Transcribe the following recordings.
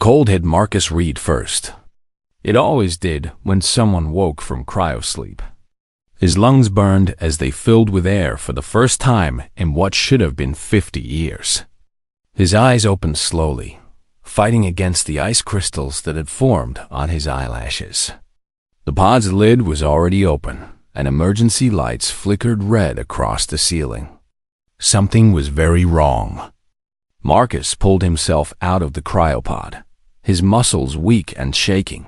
cold hit Marcus Reed first. It always did when someone woke from cryosleep. His lungs burned as they filled with air for the first time in what should have been 50 years. His eyes opened slowly, fighting against the ice crystals that had formed on his eyelashes. The pod's lid was already open, and emergency lights flickered red across the ceiling. Something was very wrong. Marcus pulled himself out of the cryopod, his muscles weak and shaking.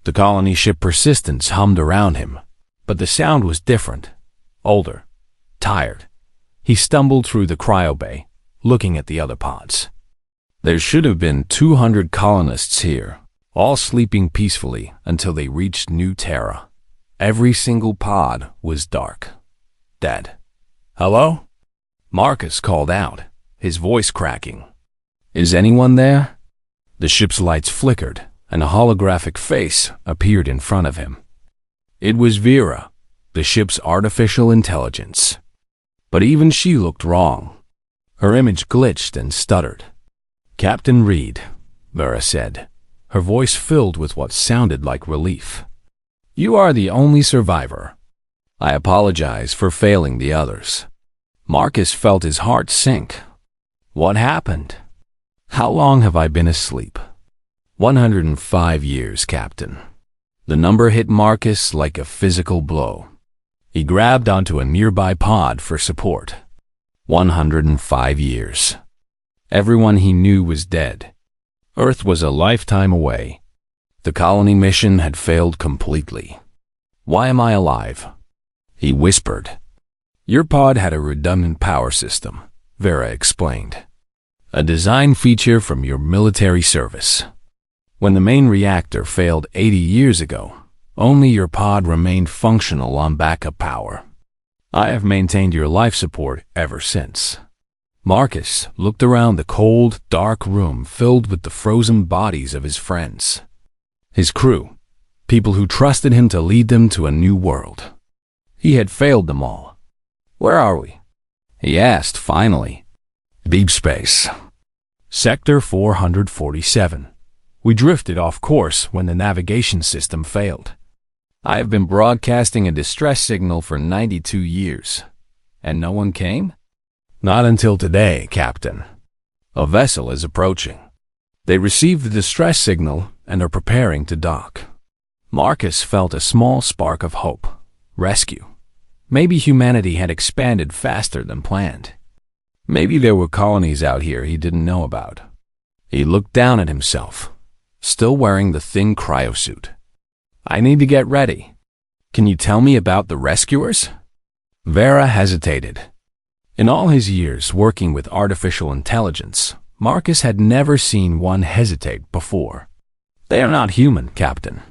The colony ship Persistence hummed around him, but the sound was different, older, tired. He stumbled through the cryo bay, looking at the other pods. There should have been 200 colonists here, all sleeping peacefully until they reached New Terra. Every single pod was dark, dead. "Hello?" Marcus called out, his voice cracking. "Is anyone there?" The ship's lights flickered, and a holographic face appeared in front of him. It was Vera, the ship's artificial intelligence. But even she looked wrong. Her image glitched and stuttered. "Captain Reed," Vera said, her voice filled with what sounded like relief. "You are the only survivor. I apologize for failing the others." Marcus felt his heart sink. What happened? "How long have I been asleep?" 105 years, Captain." The number hit Marcus like a physical blow. He grabbed onto a nearby pod for support. 105 years. Everyone he knew was dead. Earth was a lifetime away. The colony mission had failed completely. "Why am I alive?" he whispered. "Your pod had a redundant power system," Vera explained. "A design feature from your military service. When the main reactor failed 80 years ago, only your pod remained functional on backup power. I have maintained your life support ever since." Marcus looked around the cold, dark room filled with the frozen bodies of his friends. His crew, people who trusted him to lead them to a new world. He had failed them all. "Where are we?" he asked finally. "Deep space. Sector 447. We drifted off course when the navigation system failed. I have been broadcasting a distress signal for 92 years. And no one came?" "Not until today, Captain. A vessel is approaching. They received the distress signal and are preparing to dock." Marcus felt a small spark of hope. Rescue. Maybe humanity had expanded faster than planned. Maybe there were colonies out here he didn't know about. He looked down at himself, still wearing the thin cryosuit. "I need to get ready. Can you tell me about the rescuers?" Vera hesitated. In all his years working with artificial intelligence, Marcus had never seen one hesitate before. "They are not human, Captain.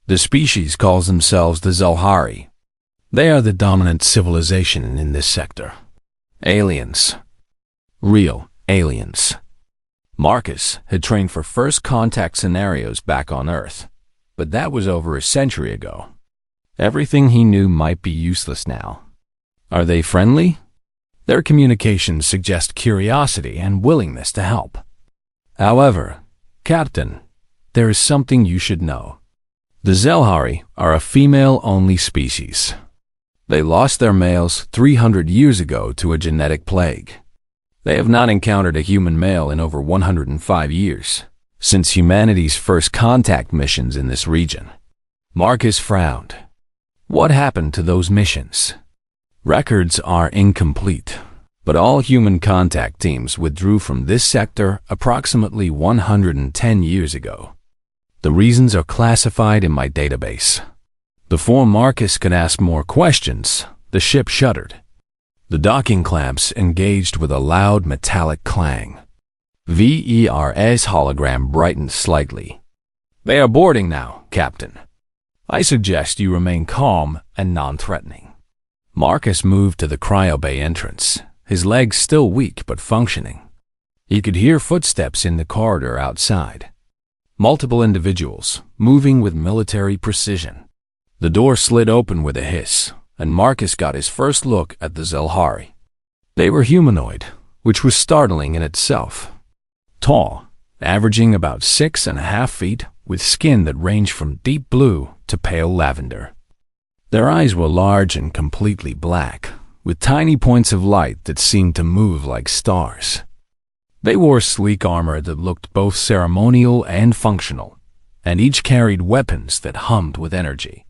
The species calls themselves the Zelhari. They are the dominant civilization in this sector. Aliens. Real aliens." Marcus had trained for first contact scenarios back on Earth, but that was over a century ago. Everything he knew might be useless now. "Are they friendly?" Their communications suggest curiosity and willingness to help. "However, Captain, there is something you should know. The Zelhari are a female-only species. They lost their males 300 years ago to a genetic plague. They have not encountered a human male in over 105 years, since humanity's first contact missions in this region." Marcus frowned. What happened to those missions? Records are incomplete, but all human contact teams withdrew from this sector approximately 110 years ago. The reasons are classified in my database. Before Marcus could ask more questions, the ship shuddered. The docking clamps engaged with a loud metallic clang. Ver's hologram brightened slightly. "They are boarding now, Captain. I suggest you remain calm and non-threatening." Marcus moved to the cryobay entrance, his legs still weak but functioning. He could hear footsteps in the corridor outside. Multiple individuals, moving with military precision. The door slid open with a hiss, and Marcus got his first look at the Zelhari. They were humanoid, which was startling in itself. Tall, averaging about 6.5 feet, with skin that ranged from deep blue to pale lavender. Their eyes were large and completely black, with tiny points of light that seemed to move like stars. They wore sleek armor that looked both ceremonial and functional, and each carried weapons that hummed with energy.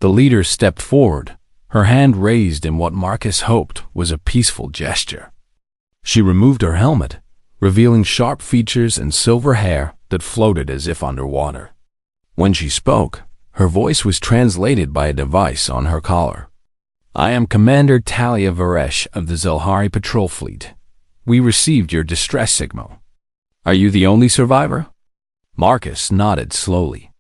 The leader stepped forward, her hand raised in what Marcus hoped was a peaceful gesture. She removed her helmet, revealing sharp features and silver hair that floated as if underwater. When she spoke, her voice was translated by a device on her collar. "I am Commander Talia Varesh of the Zelhari Patrol Fleet. We received your distress signal. Are you the only survivor?" Marcus nodded slowly.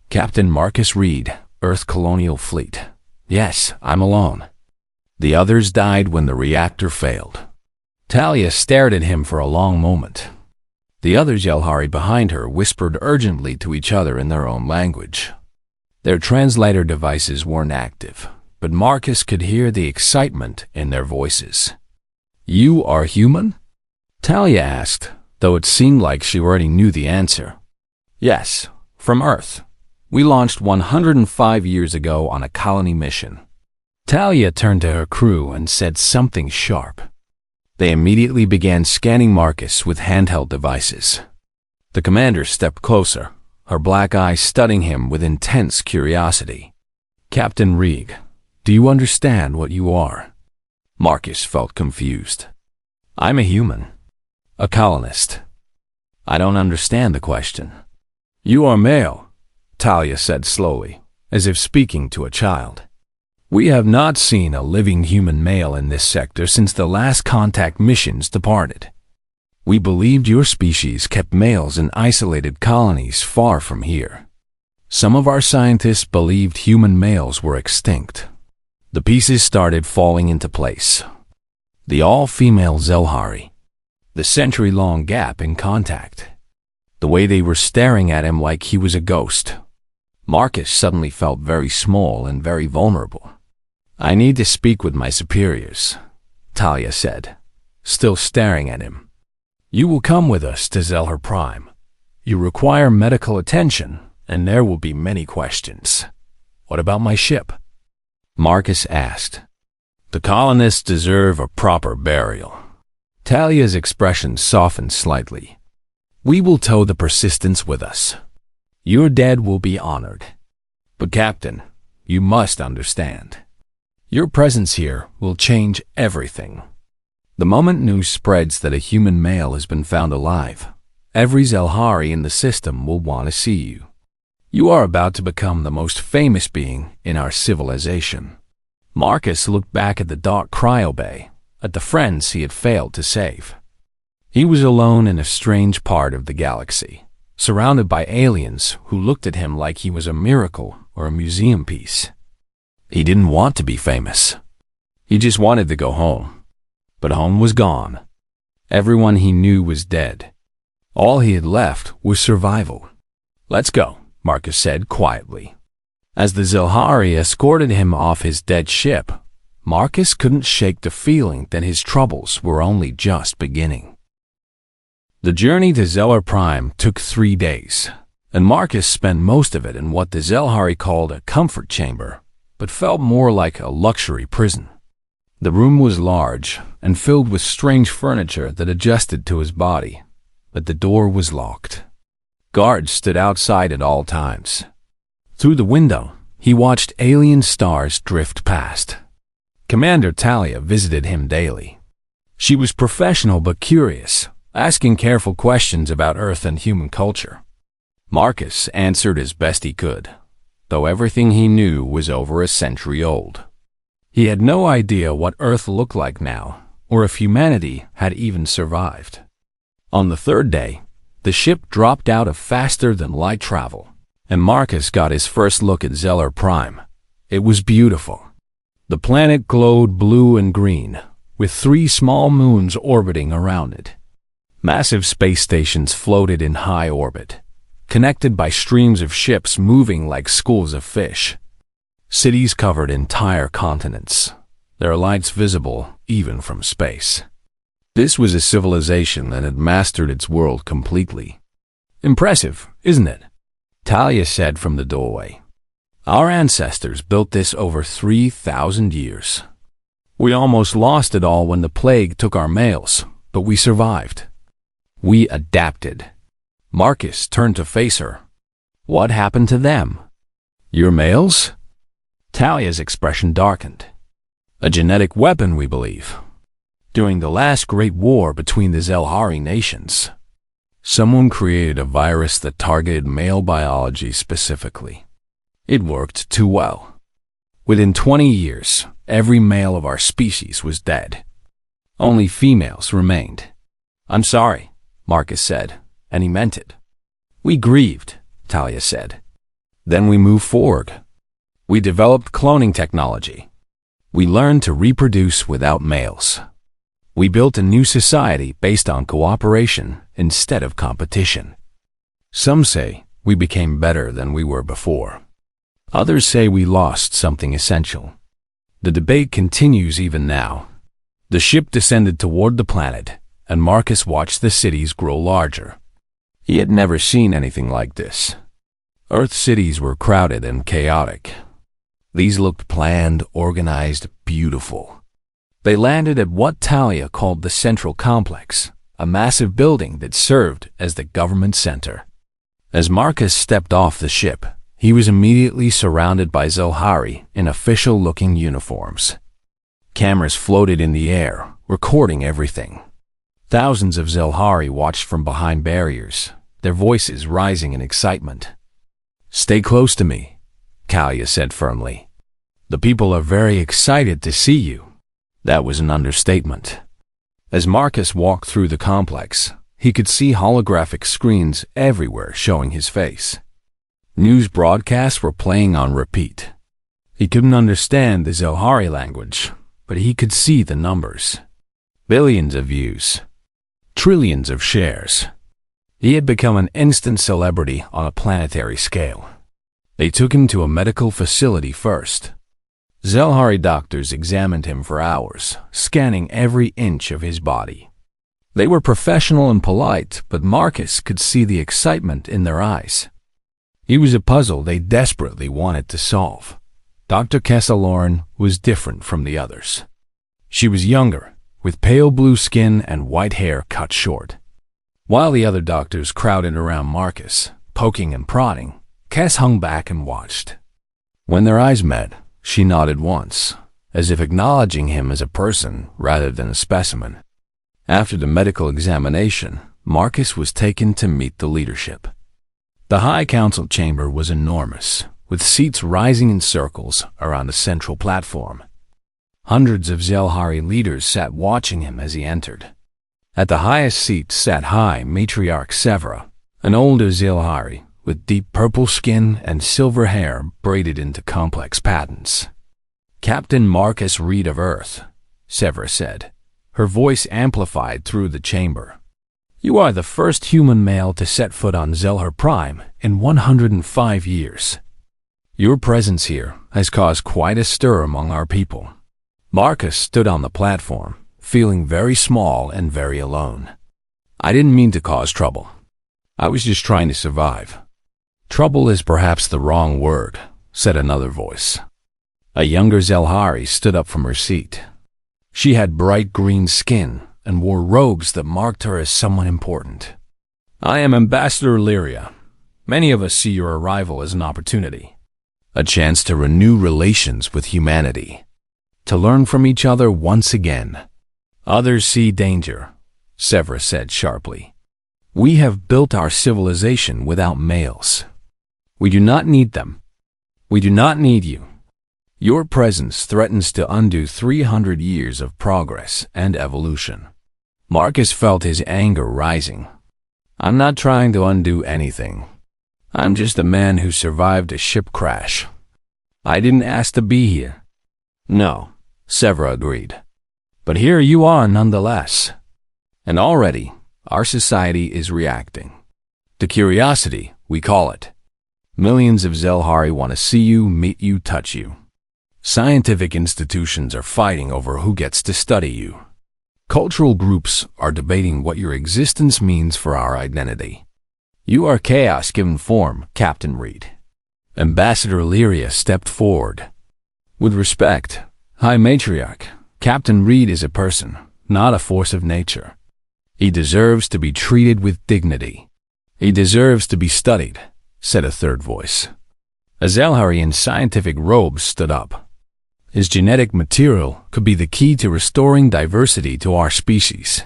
"Captain Marcus Reed, Earth Colonial Fleet. Yes, I'm alone. The others died when the reactor failed." Talia stared at him for a long moment. The other Zelhari behind her whispered urgently to each other in their own language. Their translator devices weren't active, but Marcus could hear the excitement in their voices. "You are human?" Talia asked, though it seemed like she already knew the answer. "Yes, from Earth. We launched 105 years ago on a colony mission." Talia turned to her crew and said something sharp. They immediately began scanning Marcus with handheld devices. The commander stepped closer, her black eyes studying him with intense curiosity. "Captain Reed, do you understand what you are?" Marcus felt confused. "I'm a human. A colonist. I don't understand the question." "You are male," Talia said slowly, as if speaking to a child. "We have not seen a living human male in this sector since the last contact missions departed. We believed your species kept males in isolated colonies far from here. Some of our scientists believed human males were extinct." The pieces started falling into place. The all-female Zelhari. The century-long gap in contact. The way they were staring at him like he was a ghost. Marcus suddenly felt very small and very vulnerable. "I need to speak with my superiors," Talia said, still staring at him. "You will come with us to Zelhar Prime. You require medical attention, and there will be many questions." "What about my ship?" Marcus asked. "The colonists deserve a proper burial." Talia's expression softened slightly. "We will tow the Persistence with us. Your dead will be honored. But Captain, you must understand. Your presence here will change everything. The moment news spreads that a human male has been found alive, every Zelhari in the system will want to see you. You are about to become the most famous being in our civilization." Marcus looked back at the dark cryo bay, at the friends he had failed to save. He was alone in a strange part of the galaxy, surrounded by aliens who looked at him like he was a miracle or a museum piece. He didn't want to be famous. He just wanted to go home. But home was gone. Everyone he knew was dead. All he had left was survival. "Let's go," Marcus said quietly. As the Zelhari escorted him off his dead ship, Marcus couldn't shake the feeling that his troubles were only just beginning. The journey to Zelhar Prime took 3 days, and Marcus spent most of it in what the Zelhari called a comfort chamber, but felt more like a luxury prison. The room was large and filled with strange furniture that adjusted to his body, but the door was locked. Guards stood outside at all times. Through the window, he watched alien stars drift past. Commander Talia visited him daily. She was professional but curious, asking careful questions about Earth and human culture. Marcus answered as best he could, though everything he knew was over a century old. He had no idea what Earth looked like now, or if humanity had even survived. On the 3rd day, the ship dropped out of faster-than-light travel, and Marcus got his first look at Zelhar Prime. It was beautiful. The planet glowed blue and green, with 3 small moons orbiting around it. Massive space stations floated in high orbit, connected by streams of ships moving like schools of fish. Cities covered entire continents, their lights visible even from space. This was a civilization that had mastered its world completely. Impressive, isn't it? Talia said from the doorway. Our ancestors built this over 3,000 years. We almost lost it all when the plague took our males, but we survived. We adapted. Marcus turned to face her. What happened to them? Your males? Talia's expression darkened. A genetic weapon, we believe. During the last great war between the Zelhari nations, someone created a virus that targeted male biology specifically. It worked too well. Within 20 years, every male of our species was dead. Only females remained. I'm sorry, Marcus said, and he meant it. We grieved, Talia said. Then we moved forward. We developed cloning technology. We learned to reproduce without males. We built a new society based on cooperation instead of competition. Some say we became better than we were before. Others say we lost something essential. The debate continues even now. The ship descended toward the planet, and Marcus watched the cities grow larger. He had never seen anything like this. Earth cities were crowded and chaotic. These looked planned, organized, beautiful. They landed at what Talia called the Central Complex, a massive building that served as the government center. As Marcus stepped off the ship, he was immediately surrounded by Zelhari in official-looking uniforms. Cameras floated in the air, recording everything. Thousands of Zelhari watched from behind barriers, their voices rising in excitement. Stay close to me, Talia said firmly. The people are very excited to see you. That was an understatement. As Marcus walked through the complex, he could see holographic screens everywhere showing his face. News broadcasts were playing on repeat. He couldn't understand the Zelhari language, but he could see the numbers. Billions of views. Trillions of shares. He had become an instant celebrity on a planetary scale. They took him to a medical facility first. Zelhari doctors examined him for hours, scanning every inch of his body. They were professional and polite, but Marcus could see the excitement in their eyes. He was a puzzle they desperately wanted to solve. Dr. Kesselorn was different from the others. She was younger, with pale blue skin and white hair cut short. While the other doctors crowded around Marcus, poking and prodding, Kes hung back and watched. When their eyes met, she nodded once, as if acknowledging him as a person rather than a specimen. After the medical examination, Marcus was taken to meet the leadership. The High Council chamber was enormous, with seats rising in circles around the central platform. Hundreds of Zelhari leaders sat watching him as he entered. At the highest seat sat High Matriarch Severa, an older Zelhari with deep purple skin and silver hair braided into complex patterns. Captain Marcus Reed of Earth, Severa said, her voice amplified through the chamber. You are the first human male to set foot on Zelhar Prime in 105 years. Your presence here has caused quite a stir among our people. Marcus stood on the platform, feeling very small and very alone. I didn't mean to cause trouble. I was just trying to survive. Trouble is perhaps the wrong word, said another voice. A younger Zelhari stood up from her seat. She had bright green skin and wore robes that marked her as someone important. I am Ambassador Lyria. Many of us see your arrival as an opportunity. A chance to renew relations with humanity. To learn from each other once again. Others see danger, Severa said sharply. We have built our civilization without males. We do not need them. We do not need you. Your presence threatens to undo 300 years of progress and evolution. Marcus felt his anger rising. I'm not trying to undo anything. I'm just a man who survived a ship crash. I didn't ask to be here. No, Severa agreed. But here you are nonetheless. And already, our society is reacting. To curiosity, we call it. Millions of Zelhari want to see you, meet you, touch you. Scientific institutions are fighting over who gets to study you. Cultural groups are debating what your existence means for our identity. You are chaos given form, Captain Reed. Ambassador Illyria stepped forward. With respect, High Matriarch, Captain Reed is a person, not a force of nature. He deserves to be treated with dignity. He deserves to be studied, said a third voice. A Zelhari in scientific robes stood up. His genetic material could be the key to restoring diversity to our species.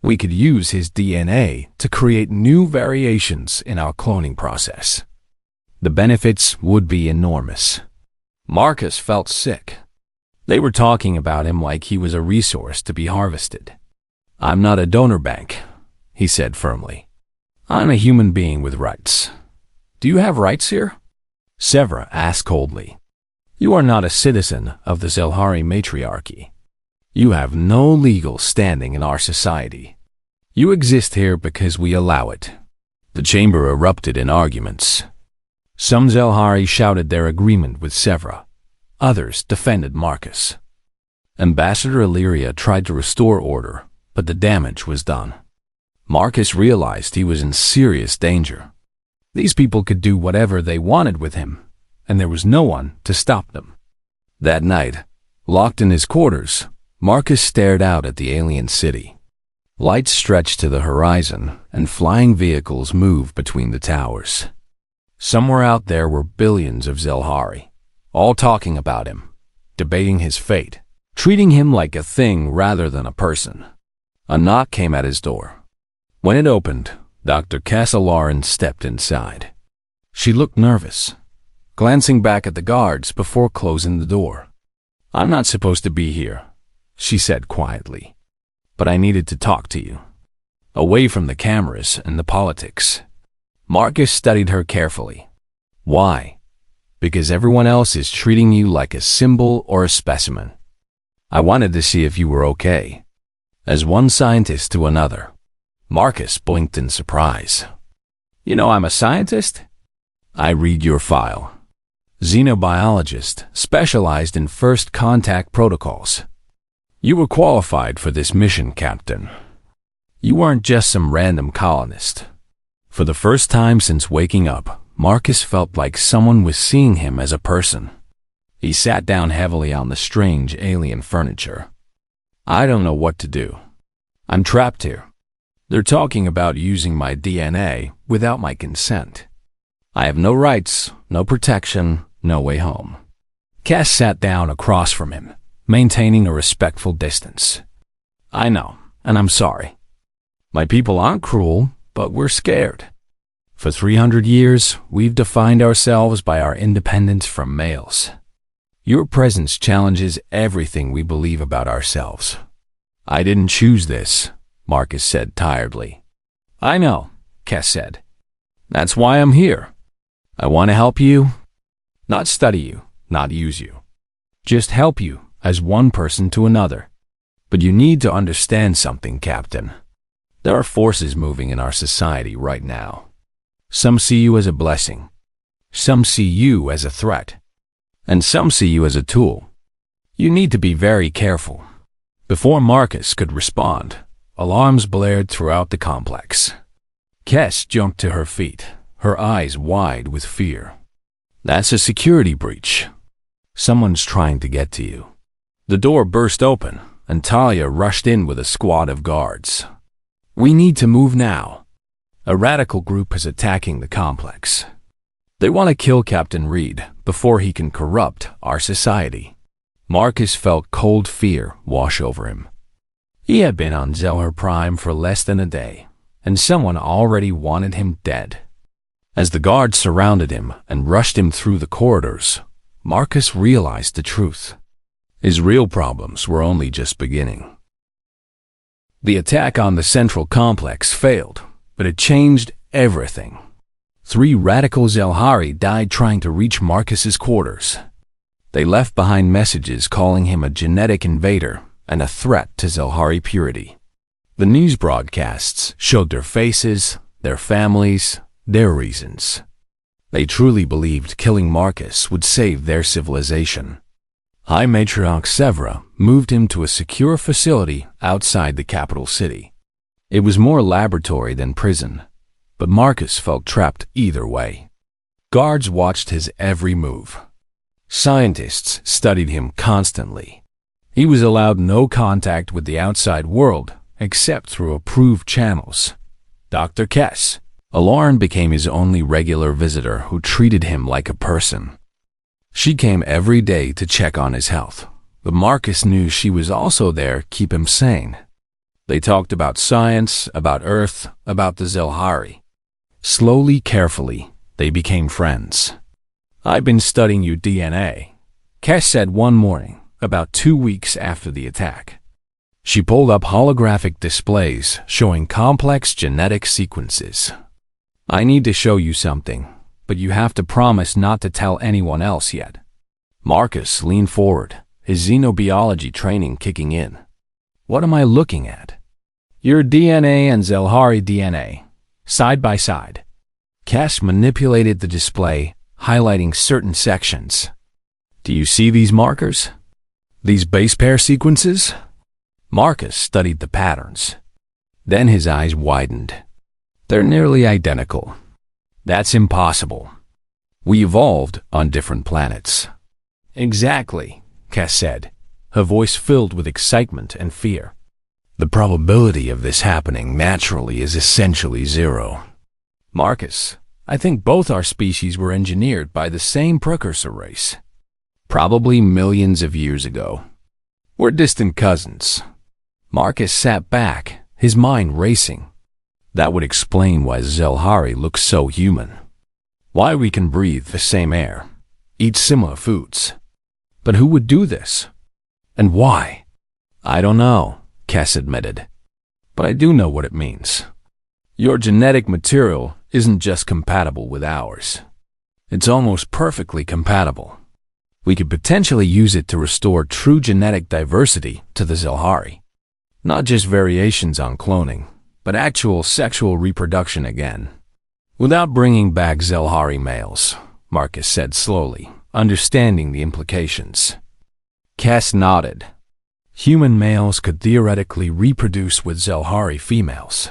We could use his DNA to create new variations in our cloning process. The benefits would be enormous. Marcus felt sick. They were talking about him like he was a resource to be harvested. I'm not a donor bank, he said firmly. I'm a human being with rights. Do you have rights here? Severa asked coldly. You are not a citizen of the Zelhari matriarchy. You have no legal standing in our society. You exist here because we allow it. The chamber erupted in arguments. Some Zelhari shouted their agreement with Severa. Others defended Marcus. Ambassador Illyria tried to restore order, but the damage was done. Marcus realized he was in serious danger. These people could do whatever they wanted with him, and there was no one to stop them. That night, locked in his quarters, Marcus stared out at the alien city. Lights stretched to the horizon, and flying vehicles moved between the towers. Somewhere out there were billions of Zelhari, all talking about him, debating his fate, treating him like a thing rather than a person. A knock came at his door. When it opened, Dr. Cassalaran stepped inside. She looked nervous, glancing back at the guards before closing the door. I'm not supposed to be here, she said quietly, but I needed to talk to you. Away from the cameras and the politics. Marcus studied her carefully. Why? Because everyone else is treating you like a symbol or a specimen. I wanted to see if you were okay. As one scientist to another. Marcus blinked in surprise. You know I'm a scientist? I read your file. Xenobiologist, specialized in first contact protocols. You were qualified for this mission, Captain. You weren't just some random colonist. For the first time since waking up, Marcus felt like someone was seeing him as a person. He sat down heavily on the strange alien furniture. I don't know what to do. I'm trapped here. They're talking about using my DNA without my consent. I have no rights, no protection, no way home. Cass sat down across from him, maintaining a respectful distance. I know, and I'm sorry. My people aren't cruel, but we're scared. For 300 years, we've defined ourselves by our independence from males. Your presence challenges everything we believe about ourselves. I didn't choose this, Marcus said tiredly. I know, Cass said. That's why I'm here. I want to help you, not study you, not use you. Just help you as one person to another. But you need to understand something, Captain. There are forces moving in our society right now. Some see you as a blessing. Some see you as a threat. And some see you as a tool. You need to be very careful. Before Marcus could respond, alarms blared throughout the complex. Kes jumped to her feet, her eyes wide with fear. That's a security breach. Someone's trying to get to you. The door burst open, and Talia rushed in with a squad of guards. We need to move now. A radical group is attacking the complex. They want to kill Captain Reed before he can corrupt our society. Marcus felt cold fear wash over him. He had been on Zelhar Prime for less than a day, and someone already wanted him dead. As the guards surrounded him and rushed him through the corridors, Marcus realized the truth. His real problems were only just beginning. The attack on the central complex failed, but it changed everything. 3 radical Zelhari died trying to reach Marcus's quarters. They left behind messages calling him a genetic invader and a threat to Zelhari purity. The news broadcasts showed their faces, their families, their reasons. They truly believed killing Marcus would save their civilization. High Matriarch Severa moved him to a secure facility outside the capital city. It was more laboratory than prison, but Marcus felt trapped either way. Guards watched his every move. Scientists studied him constantly. He was allowed no contact with the outside world except through approved channels. Dr. Kess, Lauren, became his only regular visitor who treated him like a person. She came every day to check on his health, but Marcus knew she was also there to keep him sane. They talked about science, about Earth, about the Zelhari. Slowly, carefully, they became friends. "I've been studying your DNA," Kess said one morning, about 2 weeks after the attack. She pulled up holographic displays showing complex genetic sequences. "I need to show you something, but you have to promise not to tell anyone else yet." Marcus leaned forward, his xenobiology training kicking in. "What am I looking at?" "Your DNA and Zelhari DNA, side by side." Kess manipulated the display, highlighting certain sections. "Do you see these markers? These base pair sequences?" Marcus studied the patterns. Then his eyes widened. "They're nearly identical." "That's impossible. We evolved on different planets." "Exactly," Kess said, her voice filled with excitement and fear. "The probability of this happening naturally is essentially zero." "Marcus, I think both our species were engineered by the same precursor race. Probably millions of years ago. We're distant cousins." Marcus sat back, his mind racing. That would explain why Zelhari looks so human. Why we can breathe the same air, eat similar foods. But who would do this? And why? "I don't know," Kess admitted. "But I do know what it means. Your genetic material isn't just compatible with ours. It's almost perfectly compatible. We could potentially use it to restore true genetic diversity to the Zelhari. Not just variations on cloning, but actual sexual reproduction again. Without bringing back Zelhari males," Marcus said slowly, understanding the implications. Kess nodded. "Human males could theoretically reproduce with Zelhari females.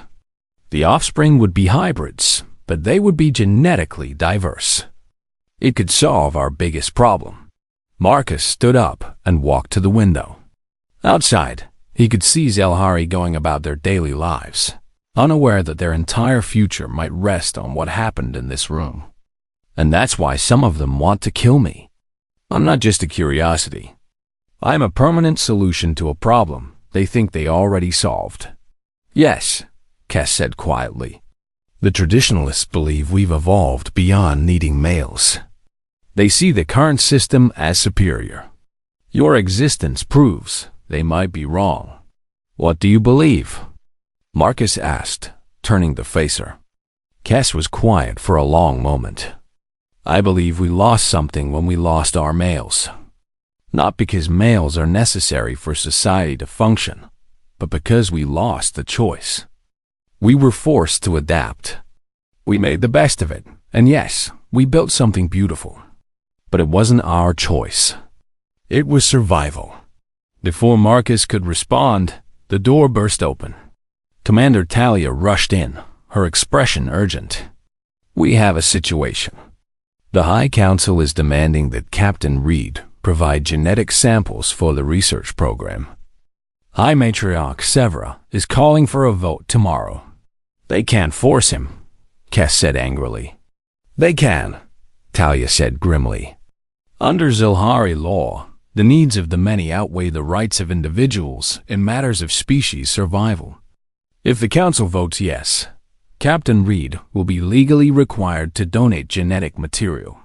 The offspring would be hybrids, but they would be genetically diverse. It could solve our biggest problem." Marcus stood up and walked to the window. Outside, he could see Zelhari going about their daily lives, unaware that their entire future might rest on what happened in this room. "And that's why some of them want to kill me. I'm not just a curiosity. I'm a permanent solution to a problem they think they already solved." "Yes," Kess said quietly. "The traditionalists believe we've evolved beyond needing males. They see the current system as superior. Your existence proves they might be wrong." "What do you believe?" Marcus asked, turning to face her. Kess was quiet for a long moment. "I believe we lost something when we lost our males. Not because males are necessary for society to function, but because we lost the choice. We were forced to adapt. We made the best of it, and yes, we built something beautiful. But it wasn't our choice. It was survival." Before Marcus could respond, the door burst open. Commander Talia rushed in, her expression urgent. "We have a situation. The High Council is demanding that Captain Reed provide genetic samples for the research program. High Matriarch Severa is calling for a vote tomorrow." "They can't force him," Kess said angrily. "They can," Talia said grimly. "Under Zelhari law, the needs of the many outweigh the rights of individuals in matters of species survival. If the Council votes yes, Captain Reed will be legally required to donate genetic material."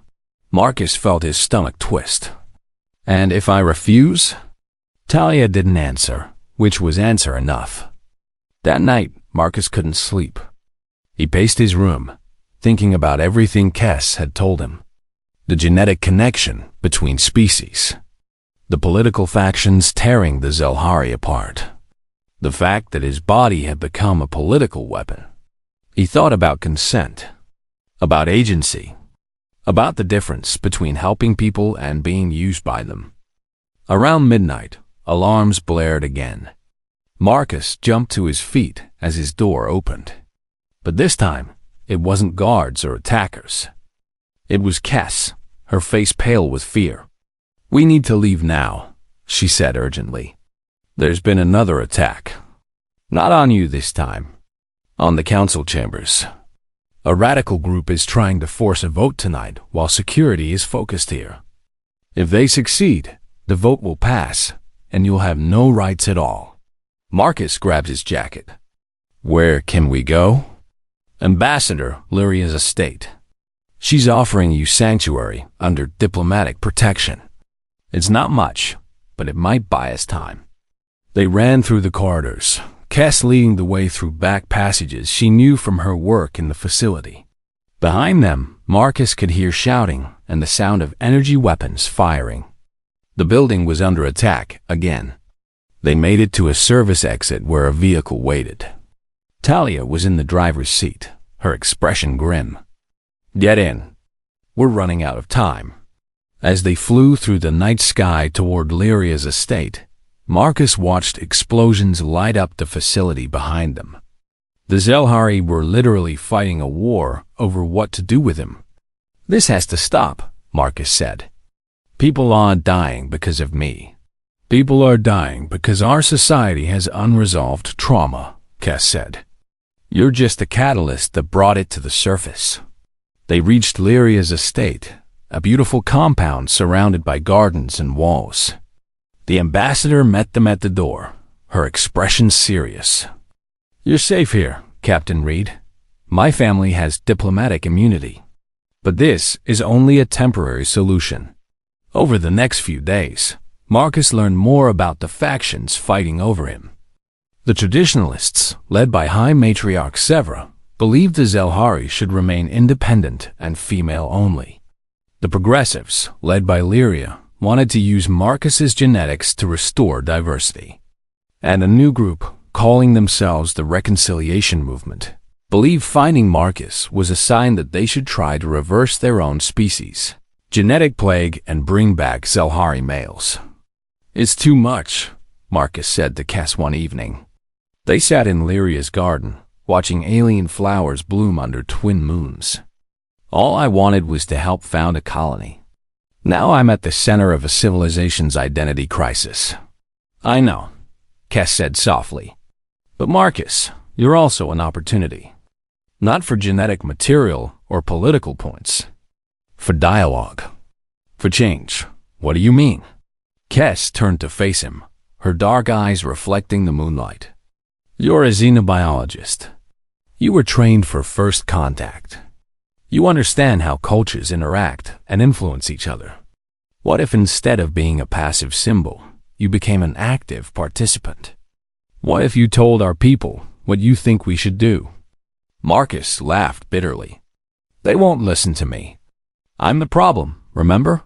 Marcus felt his stomach twist. "And if I refuse?" Talia didn't answer, which was answer enough. That night, Marcus couldn't sleep. He paced his room, thinking about everything Kess had told him. The genetic connection between species. The political factions tearing the Zelhari apart. The fact that his body had become a political weapon. He thought about consent, about agency, about the difference between helping people and being used by them. Around midnight, alarms blared again. Marcus jumped to his feet as his door opened. But this time, it wasn't guards or attackers. It was Kes, her face pale with fear. "We need to leave now," she said urgently. "There's been another attack. Not on you this time. On the council chambers. A radical group is trying to force a vote tonight while security is focused here. If they succeed, the vote will pass, and you'll have no rights at all." Marcus grabbed his jacket. "Where can we go?" "Ambassador Lyria's estate. She's offering you sanctuary under diplomatic protection. It's not much, but it might buy us time." They ran through the corridors, Kes leading the way through back passages she knew from her work in the facility. Behind them, Marcus could hear shouting and the sound of energy weapons firing. The building was under attack again. They made it to a service exit where a vehicle waited. Talia was in the driver's seat, her expression grim. "Get in. We're running out of time." As they flew through the night sky toward Lyria's estate, Marcus watched explosions light up the facility behind them. The Zelhari were literally fighting a war over what to do with him. "This has to stop," Marcus said. "People aren't dying because of me. People are dying because our society has unresolved trauma," Kes said. "You're just the catalyst that brought it to the surface." They reached Lyria's estate, a beautiful compound surrounded by gardens and walls. The ambassador met them at the door, her expression serious. "You're safe here, Captain Reed. My family has diplomatic immunity. But this is only a temporary solution." Over the next few days, Marcus learned more about the factions fighting over him. The traditionalists, led by High Matriarch Severa, believed the Zelhari should remain independent and female only. The progressives, led by Lyria, wanted to use Marcus's genetics to restore diversity. And a new group, calling themselves the Reconciliation Movement, believed finding Marcus was a sign that they should try to reverse their own species, genetic plague, and bring back Zelhari males. "It's too much," Marcus said to Kes one evening. They sat in Lyria's garden, watching alien flowers bloom under twin moons. "All I wanted was to help found a colony. Now I'm at the center of a civilization's identity crisis." "I know," Kes said softly. "But Marcus, you're also an opportunity. Not for genetic material or political points. For dialogue. For change." "What do you mean?" Kes turned to face him, her dark eyes reflecting the moonlight. "You're a xenobiologist. You were trained for first contact. You understand how cultures interact and influence each other. What if instead of being a passive symbol, you became an active participant? What if you told our people what you think we should do?" Marcus laughed bitterly. "They won't listen to me. I'm the problem, remember?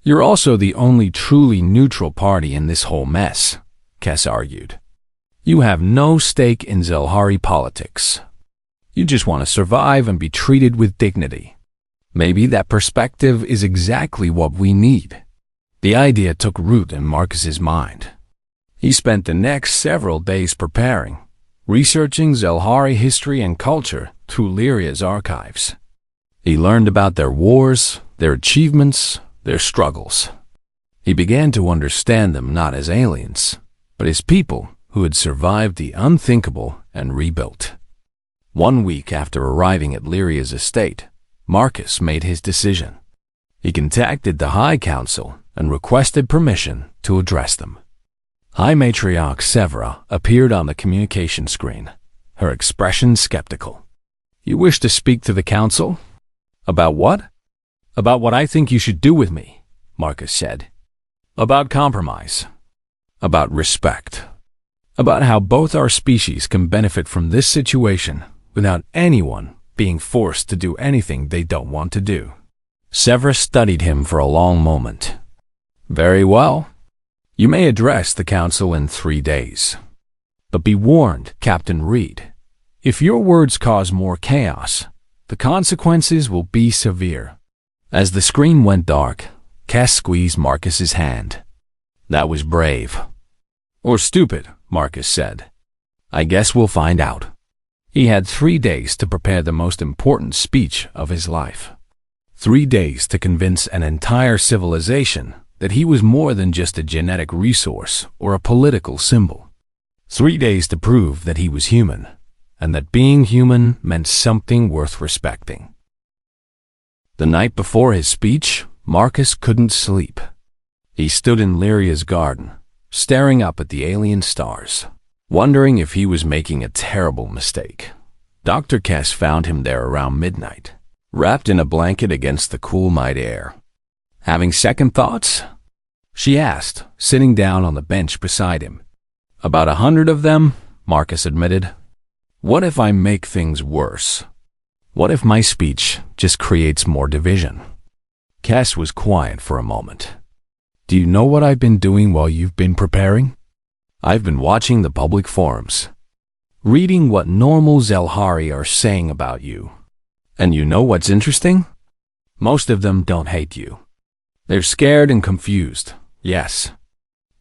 You're also the only truly neutral party in this whole mess," Kes argued. "You have no stake in Zelhari politics. You just want to survive and be treated with dignity. Maybe that perspective is exactly what we need." The idea took root in Marcus's mind. He spent the next several days preparing, researching Zelhari history and culture through Lyria's archives. He learned about their wars, their achievements, their struggles. He began to understand them not as aliens, but as people who had survived the unthinkable and rebuilt. 1 week after arriving at Lyria's estate, Marcus made his decision. He contacted the High Council and requested permission to address them. High Matriarch Severa appeared on the communication screen, her expression skeptical. "You wish to speak to the council? About what?" "About what I think you should do with me," Marcus said. "About compromise. About respect. About how both our species can benefit from this situation without anyone being forced to do anything they don't want to do." Severa studied him for a long moment. "Very well. You may address the council in 3 days. But be warned, Captain Reed. If your words cause more chaos, the consequences will be severe." As the screen went dark, Kes squeezed Marcus's hand. "That was brave." "Or stupid," Marcus said. "I guess we'll find out." He had 3 days to prepare the most important speech of his life. 3 days to convince an entire civilization that he was more than just a genetic resource or a political symbol. 3 days to prove that he was human, and that being human meant something worth respecting. The night before his speech, Marcus couldn't sleep. He stood in Lyria's garden, staring up at the alien stars, wondering if he was making a terrible mistake. Dr. Kess found him there around midnight, wrapped in a blanket against the cool night air. "Having second thoughts?" she asked, sitting down on the bench beside him. "About 100 of them," Marcus admitted. "What if I make things worse? What if my speech just creates more division?" Kess was quiet for a moment. "Do you know what I've been doing while you've been preparing? I've been watching the public forums, reading what normal Zelhari are saying about you. And you know what's interesting? Most of them don't hate you. They're scared and confused, yes.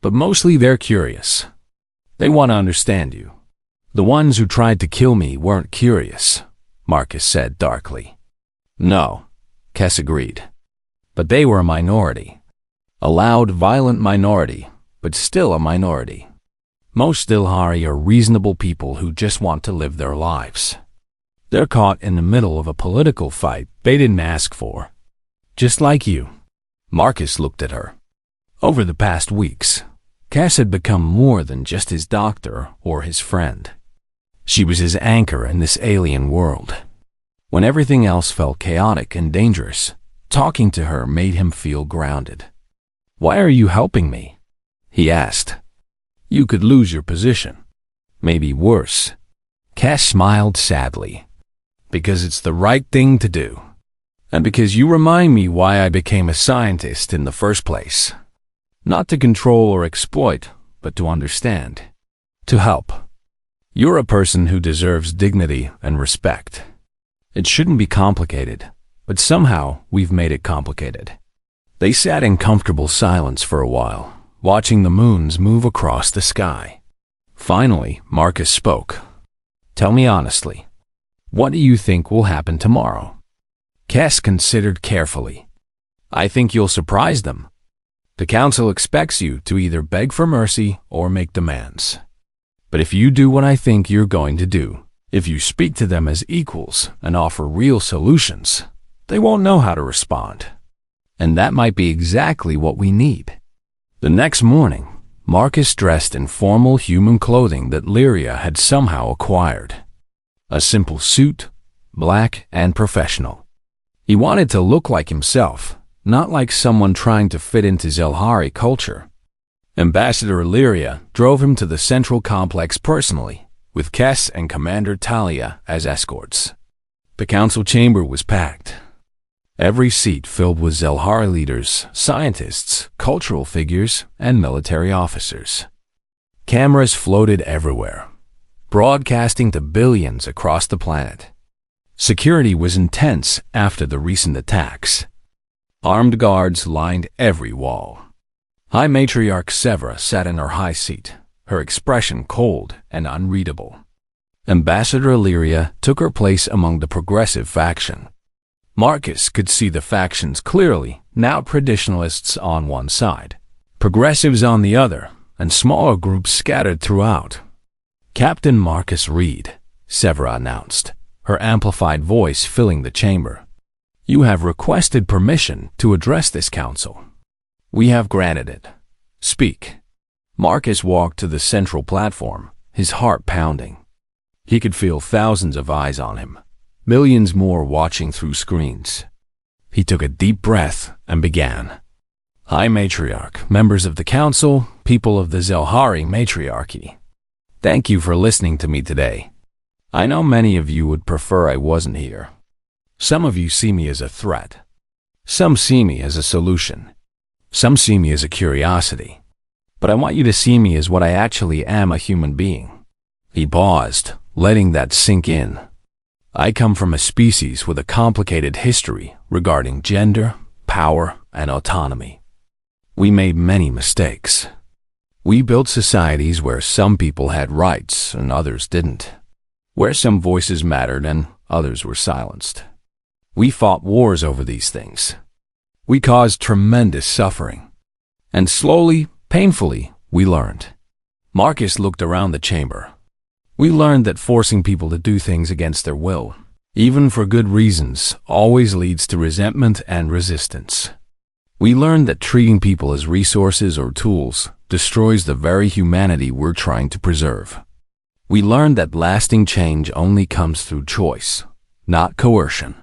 But mostly they're curious. They want to understand you. The ones who tried to kill me weren't curious," Marcus said darkly. "No," Kess agreed. "But they were a minority. A loud, violent minority, but still a minority. Most Zelhari are reasonable people who just want to live their lives. They're caught in the middle of a political fight they didn't ask for. Just like you." Marcus looked at her. Over the past weeks, Kess had become more than just his doctor or his friend. She was his anchor in this alien world. When everything else felt chaotic and dangerous, talking to her made him feel grounded. "Why are you helping me?" he asked. "You could lose your position. Maybe worse." Kess smiled sadly. "Because it's the right thing to do. And because you remind me why I became a scientist in the first place. Not to control or exploit, but to understand. To help. You're a person who deserves dignity and respect. It shouldn't be complicated, but somehow we've made it complicated." They sat in comfortable silence for a while, watching the moons move across the sky. Finally, Marcus spoke. "Tell me honestly, what do you think will happen tomorrow?" Kess considered carefully. "I think you'll surprise them. The council expects you to either beg for mercy or make demands. But if you do what I think you're going to do, if you speak to them as equals and offer real solutions, they won't know how to respond. And that might be exactly what we need." The next morning, Marcus dressed in formal human clothing that Lyria had somehow acquired. A simple suit, black and professional. He wanted to look like himself, not like someone trying to fit into Zelhari culture. Ambassador Lyria drove him to the central complex personally, with Kess and Commander Talia as escorts. The council chamber was packed. Every seat filled with Zelhari leaders, scientists, cultural figures, and military officers. Cameras floated everywhere, broadcasting to billions across the planet. Security was intense after the recent attacks. Armed guards lined every wall. High Matriarch Severa sat in her high seat, her expression cold and unreadable. Ambassador Lyria took her place among the progressive faction. Marcus could see the factions clearly, now traditionalists on one side, progressives on the other, and smaller groups scattered throughout. "Captain Marcus Reed," Severa announced, her amplified voice filling the chamber. "You have requested permission to address this council. We have granted it. Speak." Marcus walked to the central platform, his heart pounding. He could feel thousands of eyes on him, millions more watching through screens. He took a deep breath and began. "High Matriarch, members of the council, people of the Zelhari Matriarchy. Thank you for listening to me today. I know many of you would prefer I wasn't here. Some of you see me as a threat. Some see me as a solution. Some see me as a curiosity. But I want you to see me as what I actually am, a human being." He paused, letting that sink in. "I come from a species with a complicated history regarding gender, power, and autonomy. We made many mistakes. We built societies where some people had rights and others didn't. where some voices mattered and others were silenced. We fought wars over these things. We caused tremendous suffering. And slowly, painfully, we learned. Marcus looked around the chamber. We learned that forcing people to do things against their will, even for good reasons, always leads to resentment and resistance. We learned that treating people as resources or tools destroys the very humanity we're trying to preserve. We learned that lasting change only comes through choice, not coercion.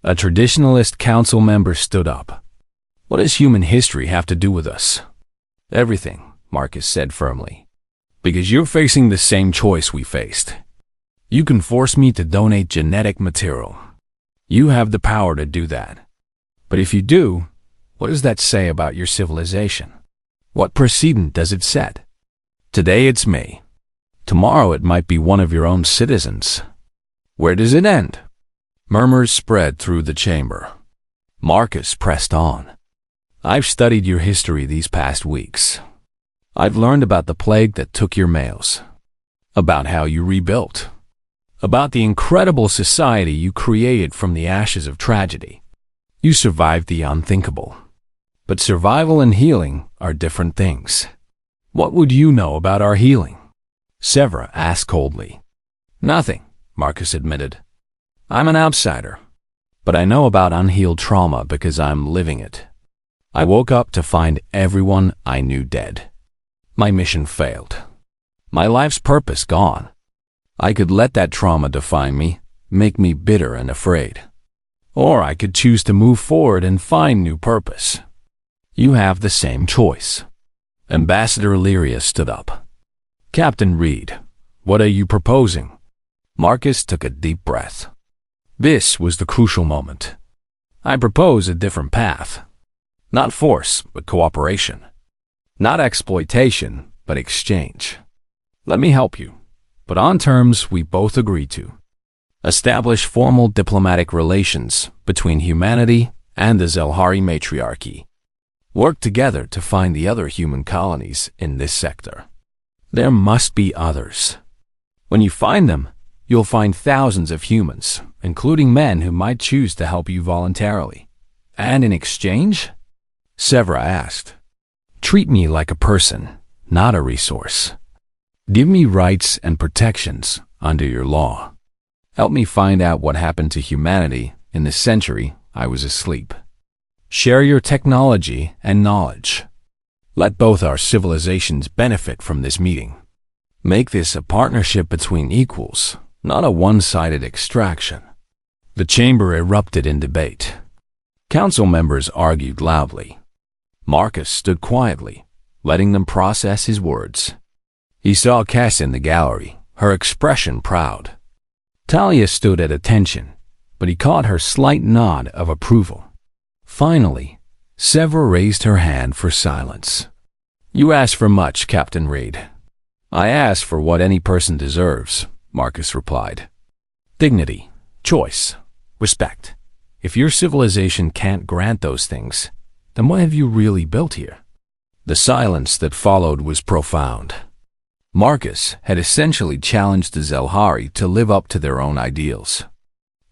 A traditionalist council member stood up. What does human history have to do with us? Everything, Marcus said firmly. Because you're facing the same choice we faced. You can force me to donate genetic material. You have the power to do that. But if you do, what does that say about your civilization? What precedent does it set? Today it's me. Tomorrow it might be one of your own citizens. Where does it end? Murmurs spread through the chamber. Marcus pressed on. I've studied your history these past weeks. I've learned about the plague that took your males, about how you rebuilt, about the incredible society you created from the ashes of tragedy. You survived the unthinkable. But survival and healing are different things. What would you know about our healing? Severa asked coldly. Nothing, Marcus admitted. I'm an outsider, but I know about unhealed trauma because I'm living it. I woke up to find everyone I knew dead. My mission failed. My life's purpose gone. I could let that trauma define me, make me bitter and afraid. Or I could choose to move forward and find new purpose. You have the same choice. Ambassador Illyria stood up. Captain Reed, what are you proposing? Marcus took a deep breath. This was the crucial moment. I propose a different path. Not force, but cooperation. Not exploitation, but exchange. Let me help you, but on terms we both agree to. Establish formal diplomatic relations between humanity and the Zelhari matriarchy. Work together to find the other human colonies in this sector. There must be others. When you find them, you'll find thousands of humans, including men who might choose to help you voluntarily. And in exchange? Severa asked. Treat me like a person, not a resource. Give me rights and protections under your law. Help me find out what happened to humanity in the century I was asleep. Share your technology and knowledge. Let both our civilizations benefit from this meeting. Make this a partnership between equals, not a one-sided extraction. The chamber erupted in debate. Council members argued loudly. Marcus stood quietly, letting them process his words. He saw Cass in the gallery, her expression proud. Talia stood at attention, but he caught her slight nod of approval. Finally, Severa raised her hand for silence. You ask for much, Captain Reed. I ask for what any person deserves, Marcus replied. Dignity, choice, respect. If your civilization can't grant those things, then what have you really built here? The silence that followed was profound. Marcus had essentially challenged the Zelhari to live up to their own ideals.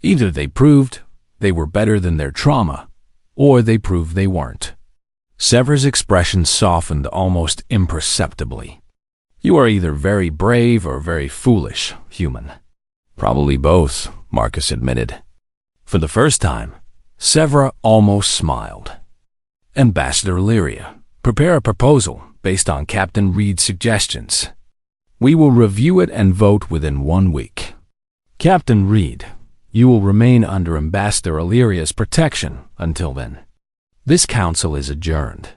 Either they proved they were better than their trauma, or they proved they weren't. Severa's expression softened almost imperceptibly. You are either very brave or very foolish, human. Probably both, Marcus admitted. For the first time, Severa almost smiled. Ambassador Illyria, prepare a proposal based on Captain Reed's suggestions. We will review it and vote within 1 week. Captain Reed, you will remain under Ambassador Illyria's protection until then. This council is adjourned.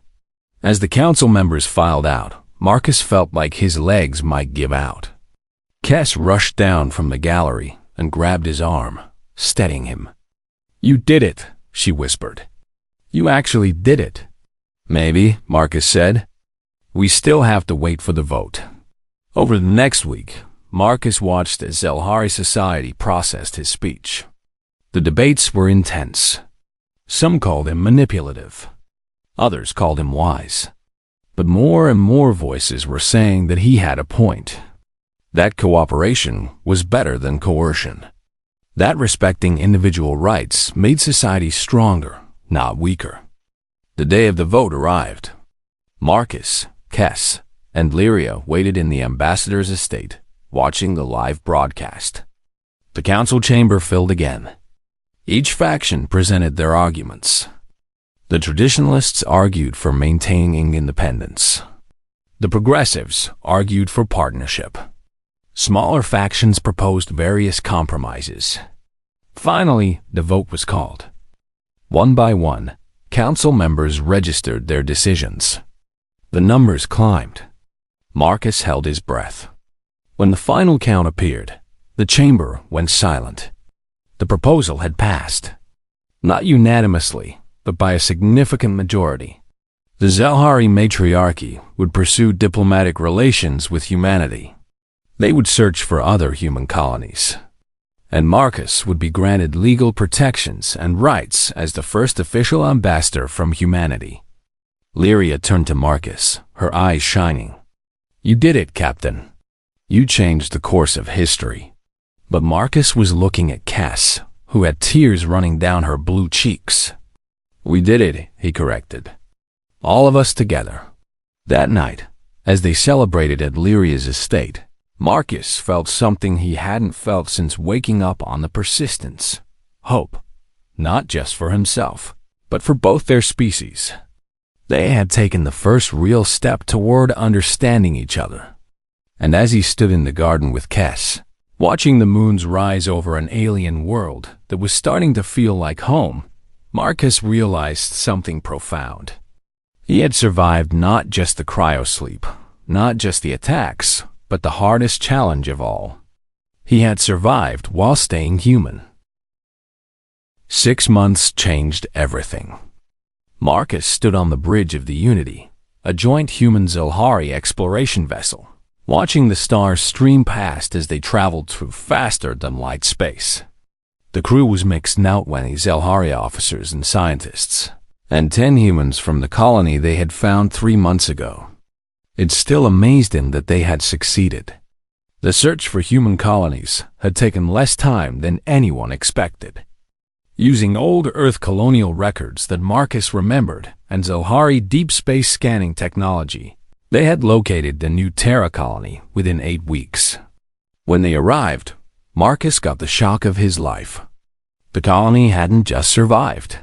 As the council members filed out, Marcus felt like his legs might give out. Kess rushed down from the gallery and grabbed his arm, steadying him. You did it, she whispered. You actually did it. Maybe, Marcus said. We still have to wait for the vote. Over the next week, Marcus watched as Zelhari society processed his speech. The debates were intense. Some called him manipulative. Others called him wise. But more and more voices were saying that he had a point. That cooperation was better than coercion. That respecting individual rights made society stronger, not weaker. The day of the vote arrived. Marcus, Kes, and Lyria waited in the ambassador's estate, watching the live broadcast. The council chamber filled again. Each faction presented their arguments. The traditionalists argued for maintaining independence. The progressives argued for partnership. Smaller factions proposed various compromises. Finally, the vote was called. One by one, council members registered their decisions. The numbers climbed. Marcus held his breath. When the final count appeared, the chamber went silent. The proposal had passed. Not unanimously, but by a significant majority. The Zelhari matriarchy would pursue diplomatic relations with humanity. They would search for other human colonies. And Marcus would be granted legal protections and rights as the first official ambassador from humanity. Lyria turned to Marcus, her eyes shining. "You did it, Captain. You changed the course of history." But Marcus was looking at Kes, who had tears running down her blue cheeks. "We did it," he corrected. "All of us together." That night, as they celebrated at Lyria's estate, Marcus felt something he hadn't felt since waking up on the Persistence. Hope, not just for himself, but for both their species. They had taken the first real step toward understanding each other. And as he stood in the garden with Kes, watching the moons rise over an alien world that was starting to feel like home, Marcus realized something profound. He had survived not just the cryosleep, not just the attacks, but the hardest challenge of all. He had survived while staying human. 6 months changed everything. Marcus stood on the bridge of the Unity, a joint human-Zelhari exploration vessel, watching the stars stream past as they traveled through faster-than-light space. The crew was mixed now 20 Zelhari officers and scientists, and 10 humans from the colony they had found 3 months ago. It still amazed him that they had succeeded. The search for human colonies had taken less time than anyone expected. Using old Earth colonial records that Marcus remembered and Zelhari deep space scanning technology, they had located the new Terra colony within 8 weeks. When they arrived, Marcus got the shock of his life. The colony hadn't just survived.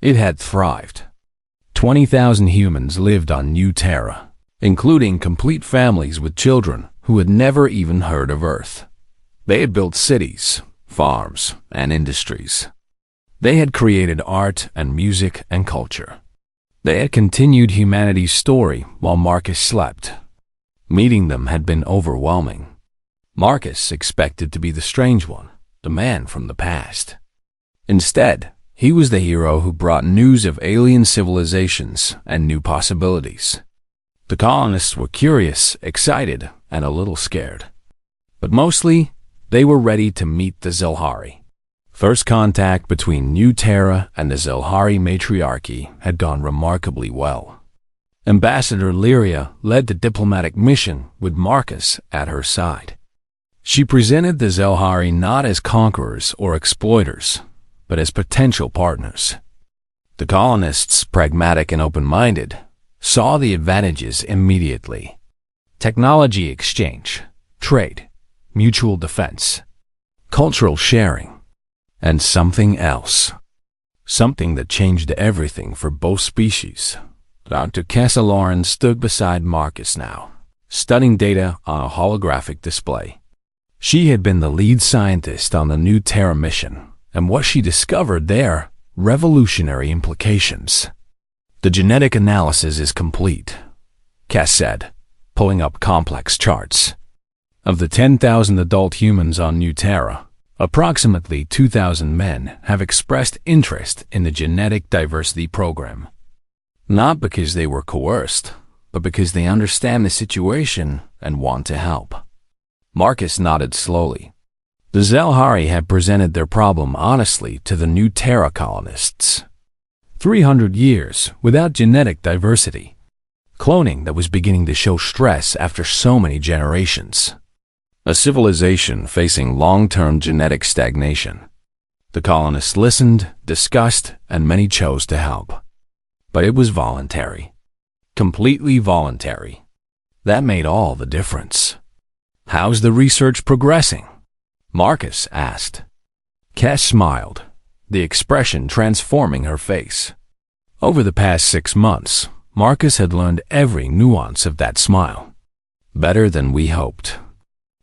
It had thrived. 20,000 humans lived on New Terra, including complete families with children who had never even heard of Earth. They had built cities, farms, and industries. They had created art and music and culture. They had continued humanity's story while Marcus slept. Meeting them had been overwhelming. Marcus expected to be the strange one, the man from the past. Instead, he was the hero who brought news of alien civilizations and new possibilities. The colonists were curious, excited, and a little scared. But mostly, they were ready to meet the Zelhari. First contact between New Terra and the Zelhari matriarchy had gone remarkably well. Ambassador Lyria led the diplomatic mission with Marcus at her side. She presented the Zelhari not as conquerors or exploiters, but as potential partners. The colonists, pragmatic and open-minded, saw the advantages immediately. Technology exchange, trade, mutual defense, cultural sharing, and something else. Something that changed everything for both species. Dr. Kesaloran stood beside Marcus now, studying data on a holographic display. She had been the lead scientist on the New Terra mission, and what she discovered there, revolutionary implications. "The genetic analysis is complete," Kes said, pulling up complex charts. Of the 10,000 adult humans on New Terra, approximately 2,000 men have expressed interest in the genetic diversity program. Not because they were coerced, but because they understand the situation and want to help. Marcus nodded slowly. The Zelhari had presented their problem honestly to the New Terra colonists. 300 years without genetic diversity. Cloning that was beginning to show stress after so many generations. a civilization facing long-term genetic stagnation. The colonists listened, discussed, and many chose to help. But it was voluntary. Completely voluntary. That made all the difference. "How's the research progressing?" Marcus asked. Cass smiled, the expression transforming her face. Over the past 6 months, Marcus had learned every nuance of that smile. Better than we hoped.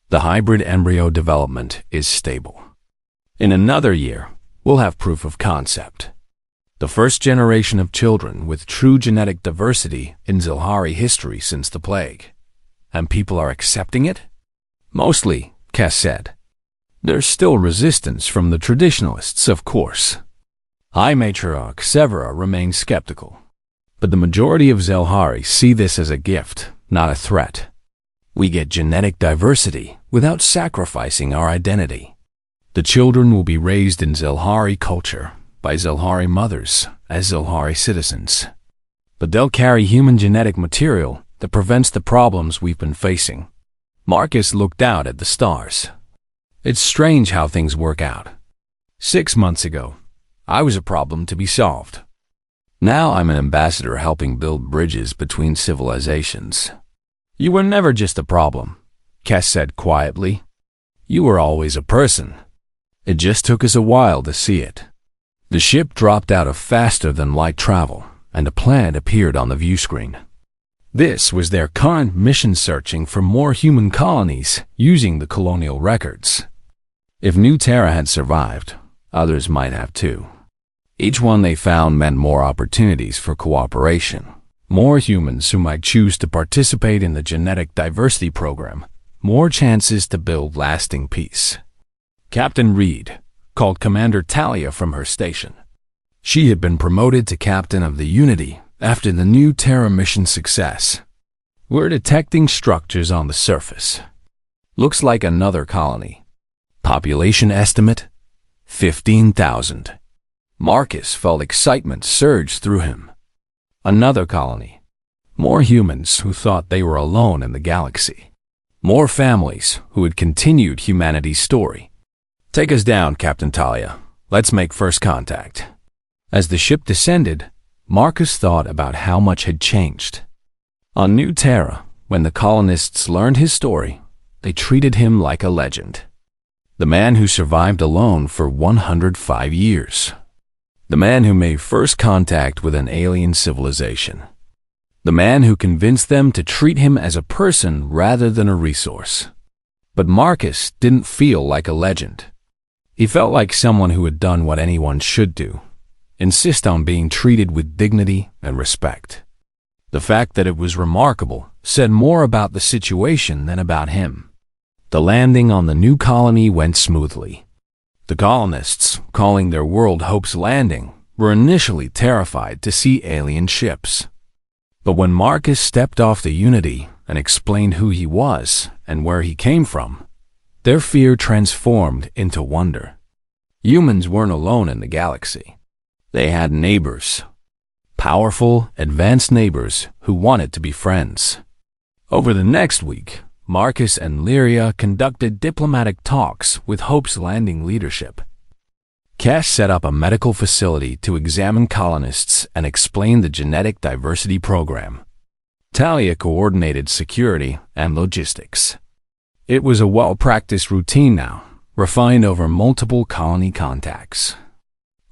The hybrid embryo development is stable. In another year, we'll have proof of concept. The first generation of children with true genetic diversity in Zilhari history since the plague. And people are accepting it? Mostly, Cass said. There's still resistance from the traditionalists, of course. High Matriarch Severa remains skeptical. But the majority of Zilhari see this as a gift, not a threat. We get genetic diversity without sacrificing our identity. The children will be raised in Zilhari culture, by Zilhari mothers, as Zilhari citizens. But they'll carry human genetic material that prevents the problems we've been facing. Marcus looked out at the stars. It's strange how things work out. 6 months ago, I was a problem to be solved. Now I'm an ambassador helping build bridges between civilizations. You were never just a problem, Cass said quietly. You were always a person. It just took us a while to see it. The ship dropped out of faster-than-light travel, and a planet appeared on the view screen. This was their current mission, searching for more human colonies using the colonial records. If New Terra had survived, others might have too. Each one they found meant more opportunities for cooperation, more humans who might choose to participate in the genetic diversity program, more chances to build lasting peace. Captain Reed called Commander Talia from her station. She had been promoted to captain of the Unity after the New Terra mission success. We're detecting structures on the surface. Looks like another colony. Population estimate, 15,000. Marcus felt excitement surge through him. Another colony. More humans who thought they were alone in the galaxy. More families who had continued humanity's story. Take us down, Captain Talia. Let's make first contact. As the ship descended, Marcus thought about how much had changed. On New Terra, when the colonists learned his story, they treated him like a legend. The man who survived alone for 105 years. The man who made first contact with an alien civilization. The man who convinced them to treat him as a person rather than a resource. But Marcus didn't feel like a legend. He felt like someone who had done what anyone should do. Insist on being treated with dignity and respect. The fact that it was remarkable said more about the situation than about him. The landing on the new colony went smoothly. The colonists, calling their world Hope's Landing, were initially terrified to see alien ships. But when Marcus stepped off the Unity and explained who he was and where he came from, their fear transformed into wonder. Humans weren't alone in the galaxy. They had neighbors. Powerful, advanced neighbors who wanted to be friends. Over the next week, Marcus and Lyria conducted diplomatic talks with Hope's Landing leadership. Cass set up a medical facility to examine colonists and explain the genetic diversity program. Talia coordinated security and logistics. It was a well-practiced routine now, refined over multiple colony contacts.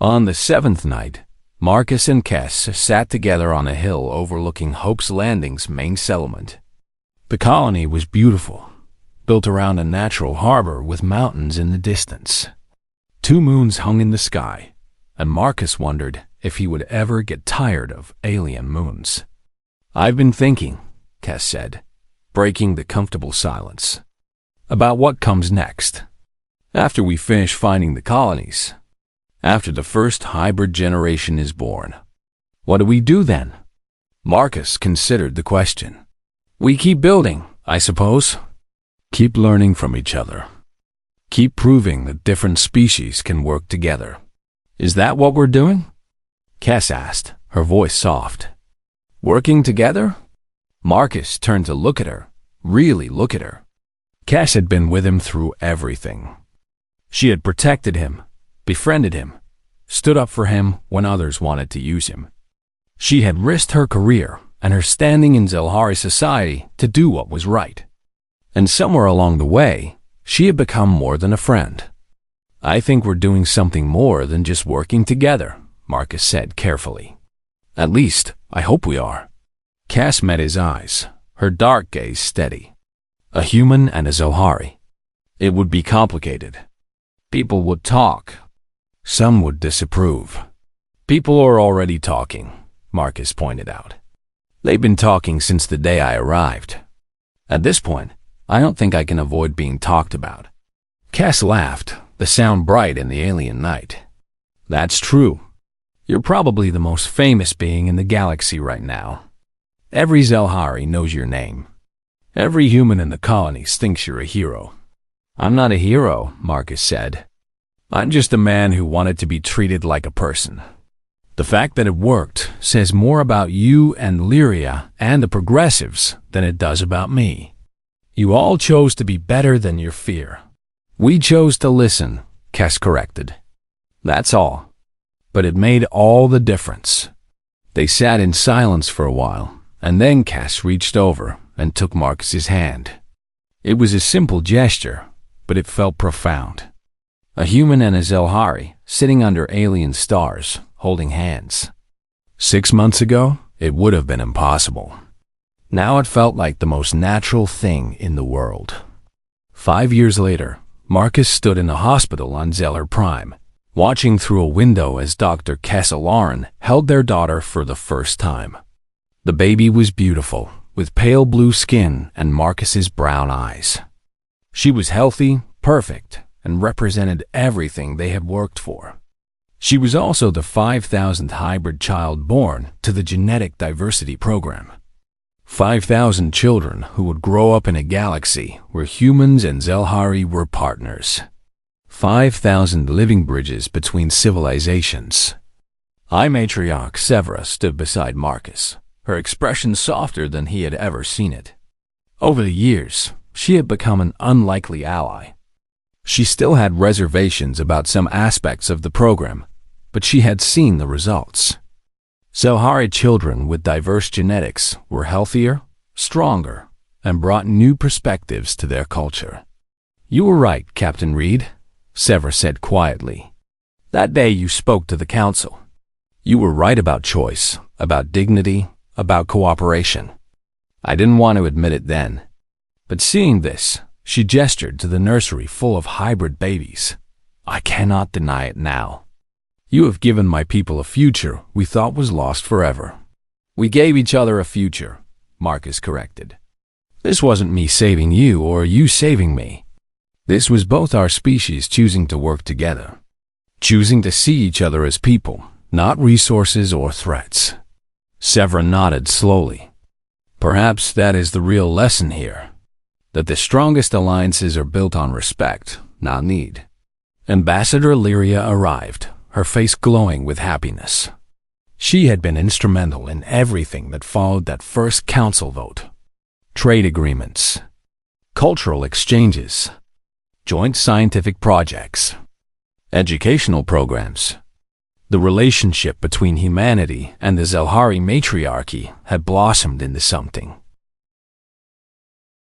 On the 7th night, Marcus and Cass sat together on a hill overlooking Hope's Landing's main settlement. The colony was beautiful, built around a natural harbor with mountains in the distance. 2 moons hung in the sky, and Marcus wondered if he would ever get tired of alien moons. I've been thinking, Cass said, breaking the comfortable silence, about what comes next. After we finish finding the colonies, after the first hybrid generation is born, what do we do then? Marcus considered the question. We keep building, I suppose. Keep learning from each other. Keep proving that different species can work together. Is that what we're doing? Cass asked, her voice soft. Working together? Marcus turned to look at her, really look at her. Cass had been with him through everything. She had protected him, befriended him, stood up for him when others wanted to use him. She had risked her career and her standing in Zelhari society to do what was right. And somewhere along the way, she had become more than a friend. "I think we're doing something more than just working together," Marcus said carefully. "At least, I hope we are." Cass met his eyes, her dark gaze steady. A human and a Zelhari. It would be complicated. People would talk. Some would disapprove. "People are already talking," Marcus pointed out. "They've been talking since the day I arrived. At this point, I don't think I can avoid being talked about." Cass laughed, the sound bright in the alien night. "That's true. You're probably the most famous being in the galaxy right now. Every Zelhari knows your name. Every human in the colonies thinks you're a hero." "I'm not a hero," Marcus said. "I'm just a man who wanted to be treated like a person. The fact that it worked says more about you and Lyria and the progressives than it does about me. You all chose to be better than your fear. We chose to listen," Cass corrected. "That's all. But it made all the difference." They sat in silence for a while, and then Cass reached over and took Marcus's hand. It was a simple gesture, but it felt profound. A human and a Zelhari sitting under alien stars, holding hands. 6 months ago, it would have been impossible. Now it felt like the most natural thing in the world. 5 years later, Marcus stood in a hospital on Zeller Prime, watching through a window as Dr. Kesselaran held their daughter for the first time. The baby was beautiful, with pale blue skin and Marcus's brown eyes. She was healthy, perfect, and represented everything they had worked for. She was also the 5,000th hybrid child born to the Genetic Diversity Program. 5,000 children who would grow up in a galaxy where humans and Zelhari were partners. 5,000 living bridges between civilizations. Matriarch Severa stood beside Marcus, her expression softer than he had ever seen it. Over the years, she had become an unlikely ally. She still had reservations about some aspects of the program, but she had seen the results. Zelhari children with diverse genetics were healthier, stronger, and brought new perspectives to their culture. "You were right, Captain Reed," Severa said quietly. "That day you spoke to the council. You were right about choice, about dignity, about cooperation. I didn't want to admit it then. But seeing this," she gestured to the nursery full of hybrid babies, "I cannot deny it now. You have given my people a future we thought was lost forever." "We gave each other a future," Marcus corrected. "This wasn't me saving you or you saving me. This was both our species choosing to work together, choosing to see each other as people, not resources or threats." Severa nodded slowly. "Perhaps that is the real lesson here, that the strongest alliances are built on respect, not need." Ambassador Lyria arrived, her face glowing with happiness. She had been instrumental in everything that followed that first council vote. Trade agreements, cultural exchanges, joint scientific projects, educational programs. The relationship between humanity and the Zelhari matriarchy had blossomed into something